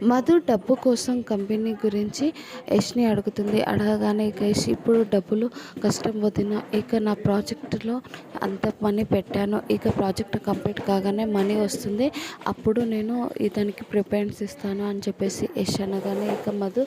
మధు డబ్బు కోసం కంపెనీ గురించి యష్ని అడుగుతుంది. అడగగానే ఇక యష్ ఇప్పుడు డబ్బులు కష్టం వదిన, ఇక నా ప్రాజెక్టులో అంత మనీ పెట్టాను, ఇక ప్రాజెక్ట్ కంప్లీట్ కాగానే మనీ వస్తుంది, అప్పుడు నేను ఇతనికి ప్రిఫరెన్స్ ఇస్తాను అని చెప్పేసి యష్ అనగానే ఇక మధు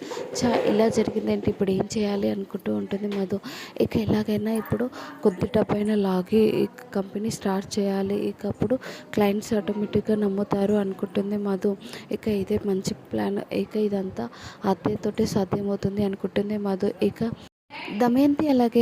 ఇలా జరిగిందేంటి, ఇప్పుడు ఏం చేయాలి అనుకుంటూ ఉంటుంది మధు. ఇక ఎలాగైనా ఇప్పుడు కొద్ది డబ్బైనా లాగి ఈ కంపెనీ స్టార్ట్ చేయాలి, ఇక అప్పుడు క్లయింట్స్ ఆటోమేటిక్గా నమ్ముతారు అనుకుంటుంది మధు. ఇక ఇదే మంచి ప్లాన్, ఇక ఇదంతా అత్తయ్యతోటే సాధ్యమవుతుంది అనుకుంటుంది మధు. ఇక దమయంతి అలాగే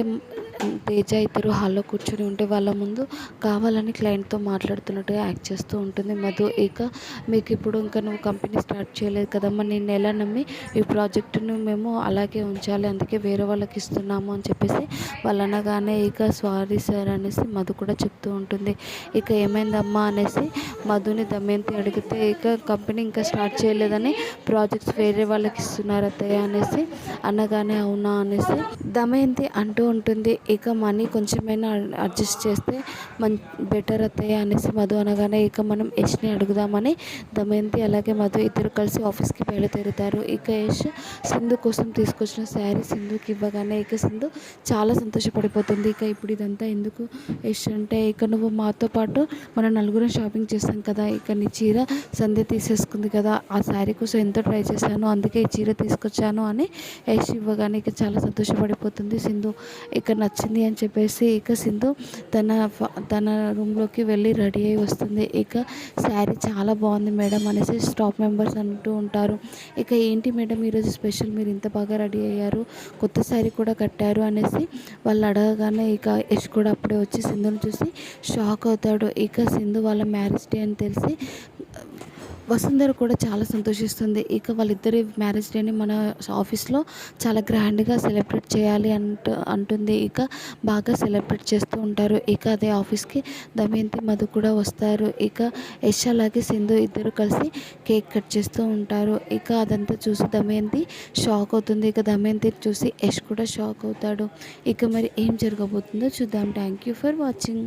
తేజ ఇద్దరు హాల్లో కూర్చొని ఉంటే వాళ్ళ ముందు కావాలని క్లయింట్తో మాట్లాడుతున్నట్టుగా యాక్ట్ చేస్తూ ఉంటుంది మధు. ఇక మీకు ఇప్పుడు ఇంకా నువ్వు కంపెనీ స్టార్ట్ చేయలేదు కదమ్మా, నేను ఎలా నమ్మి ఈ ప్రాజెక్టును మేము అలాగే ఉంచాలి, అందుకే వేరే వాళ్ళకి ఇస్తున్నాము అని చెప్పేసి వాళ్ళు అనగానే ఇక సారీ సార్ అనేసి మధు కూడా చెప్తూ ఉంటుంది. ఇక ఏమైందమ్మా అనేసి మధుని దమయంతి అడిగితే ఇక కంపెనీ ఇంకా స్టార్ట్ చేయలేదని ప్రాజెక్ట్స్ వేరే వాళ్ళకి ఇస్తున్నారు అత్తయ్య అనేసి అనగానే అవునా అనేసి దమయంతి అంటూ ఉంటుంది. ఇక మనీ కొంచెమైనా అడ్జస్ట్ చేస్తే బెటర్ అత్తయ్య అనేసి మధు అనగానే ఇక మనం యష్ని అడుగుదామని దమయంతి అలాగే మధు ఇద్దరు కలిసి ఆఫీస్కి బయలుదేరుతారు. ఇక యష్ సింధు కోసం తీసుకొచ్చిన శారీ సింధుకి ఇవ్వగానే ఇక సింధు చాలా సంతోషపడిపోతుంది. ఇక ఇప్పుడు ఇదంతా ఎందుకు యష్ అంటే, ఇక నువ్వు మాతో పాటు మన నలుగురం షాపింగ్ చేస్తాం కదా, ఇక నీ చీర సంధ్య తీసేసుకుంది కదా, ఆ శారీ కోసం ఎంతో ట్రై చేశాను, అందుకే ఈ చీర తీసుకొచ్చాను అని యష్ ఇవ్వగానే ఇక చాలా సంతోషపడిపోతుంది సింధు. ఇక నచ్చింది అని చెప్పేసి ఇక సింధు తన రూమ్లోకి వెళ్ళి రెడీ అయి వస్తుంది. ఇక శారీ చాలా బాగుంది మేడం అనేసి స్టాఫ్ మెంబర్స్ అంటూ ఉంటారు. ఇక ఏంటి మేడం ఈరోజు స్పెషల్, మీరు ఇంత బాగా రెడీ అయ్యారు, కొత్త శారీ కూడా కట్టారు అనేసి వాళ్ళు అడగగానే ఇక యష్ కూడా అప్పుడే వచ్చి సింధుని చూసి షాక్ అవుతాడు. ఇక సింధు వాళ్ళ మ్యారేజ్ డే అని తెలిసి వసుంధర కూడా చాలా సంతోషిస్తుంది. ఇక వాళ్ళిద్దరి మ్యారేజ్ డేని మన ఆఫీస్లో చాలా గ్రాండ్గా సెలబ్రేట్ చేయాలి అంటుంది. ఇక బాగా సెలబ్రేట్ చేస్తూ ఉంటారు. ఇక అదే ఆఫీస్కి దమయంతి మధు కూడా వస్తారు. ఇక యష్ అలాగే సింధు ఇద్దరు కలిసి కేక్ కట్ చేస్తూ ఉంటారు. ఇక అదంతా చూసి దమయంతి షాక్ అవుతుంది. ఇక దమయంతి చూసి యష్ కూడా షాక్ అవుతాడు. ఇక మరి ఏం జరగబోతుందో చూద్దాం. Thank you for watching.